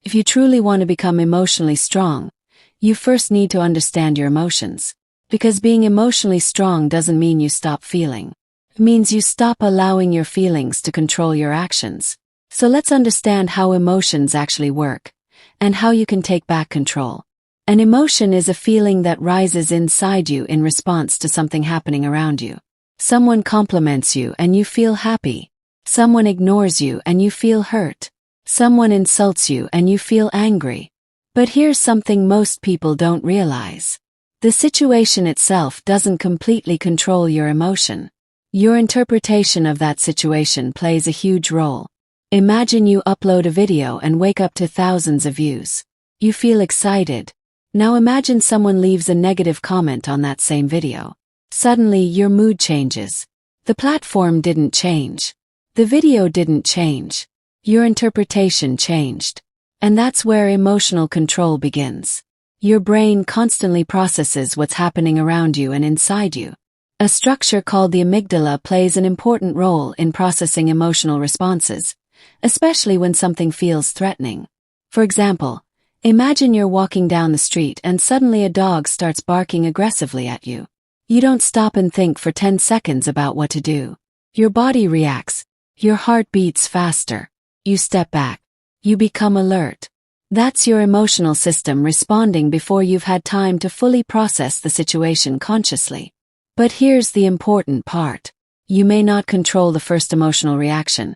If you truly want to become emotionally strong, you first need to understand your emotions. Because being emotionally strong doesn't mean you stop feeling. It means you stop allowing your feelings to control your actions. So let's understand how emotions actually work, and how you can take back control. An emotion is a feeling that rises inside you in response to something happening around you. Someone compliments you and you feel happy. Someone ignores you and you feel hurt. Someone insults you and you feel angry. But here's something most people don't realize. The situation itself doesn't completely control your emotion. Your interpretation of that situation plays a huge role. Imagine you upload a video and wake up to thousands of views. You feel excited. Now imagine someone leaves a negative comment on that same video. Suddenly your mood changes. The platform didn't change. The video didn't change. Your interpretation changed. And that's where emotional control begins. Your brain constantly processes what's happening around you and inside you. A structure called the amygdala plays an important role in processing emotional responses, especially when something feels threatening. For example, imagine you're walking down the street and suddenly a dog starts barking aggressively at you. You don't stop and think for 10 seconds about what to do. Your body reacts. Your heart beats faster. You step back. You become alert. That's your emotional system responding before you've had time to fully process the situation consciously. But here's the important part. You may not control the first emotional reaction,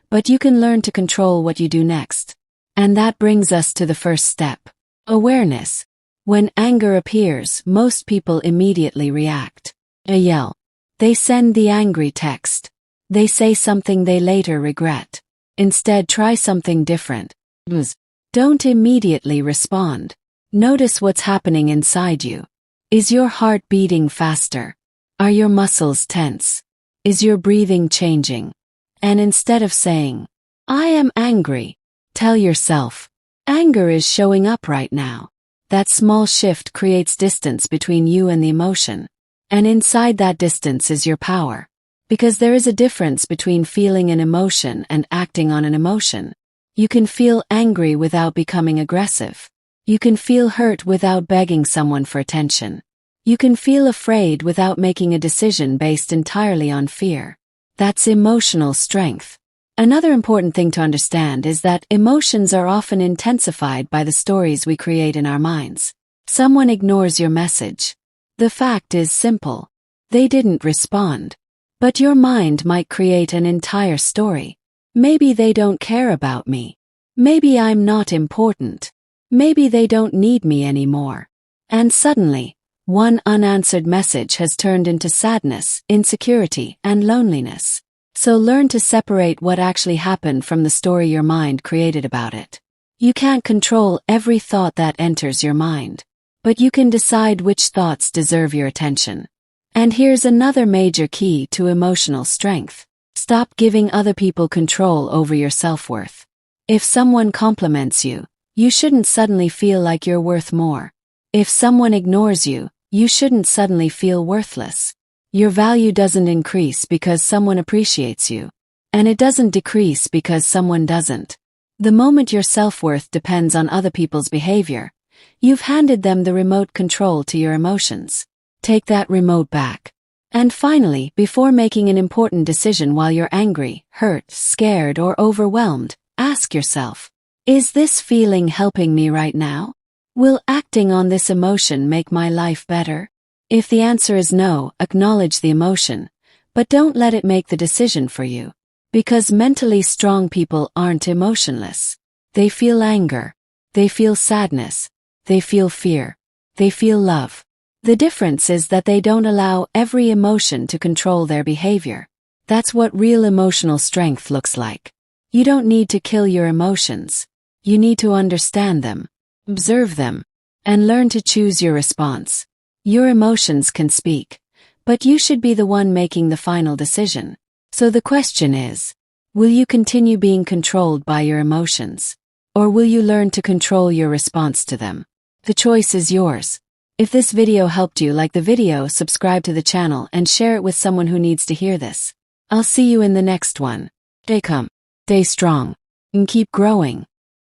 but you can learn to control what you do next. And that brings us to the first step. Awareness. When anger appears, most people immediately react. They yell. They send the angry text. They say something they later regret. Instead, try something different. Don't immediately respond. Notice what's happening inside you. Is your heart beating faster? Are your muscles tense? Is your breathing changing? And instead of saying, "I am angry," tell yourself, "Anger is showing up right now." That small shift creates distance between you and the emotion. And inside that distance is your power. Because there is a difference between feeling an emotion and acting on an emotion. You can feel angry without becoming aggressive. You can feel hurt without begging someone for attention. You can feel afraid without making a decision based entirely on fear. That's emotional strength. Another important thing to understand is that emotions are often intensified by the stories we create in our minds. Someone ignores your message. The fact is simple. They didn't respond. But your mind might create an entire story. Maybe they don't care about me. Maybe I'm not important. Maybe they don't need me anymore. And suddenly, one unanswered message has turned into sadness, insecurity, and loneliness. So learn to separate what actually happened from the story your mind created about it. You can't control every thought that enters your mind, but you can decide which thoughts deserve your attention. And here's another major key to emotional strength. Stop giving other people control over your self-worth. If someone compliments you, you shouldn't suddenly feel like you're worth more. If someone ignores you, you shouldn't suddenly feel worthless. Your value doesn't increase because someone appreciates you. And it doesn't decrease because someone doesn't. The moment your self-worth depends on other people's behavior, you've handed them the remote control to your emotions. Take that remote back. And finally, before making an important decision while you're angry, hurt, scared, or overwhelmed, ask yourself, is this feeling helping me right now? Will acting on this emotion make my life better? If the answer is no, acknowledge the emotion, but don't let it make the decision for you. Because mentally strong people aren't emotionless. They feel anger. They feel sadness. They feel fear. They feel love. The difference is that they don't allow every emotion to control their behavior. That's what real emotional strength looks like. You don't need to kill your emotions. You need to understand them, observe them, and learn to choose your response. Your emotions can speak, but you should be the one making the final decision. So the question is, will you continue being controlled by your emotions? Or will you learn to control your response to them? The choice is yours. If this video helped you, like the video, subscribe to the channel, and share it with someone who needs to hear this. I'll see you in the next one. Stay calm, stay strong, and keep growing.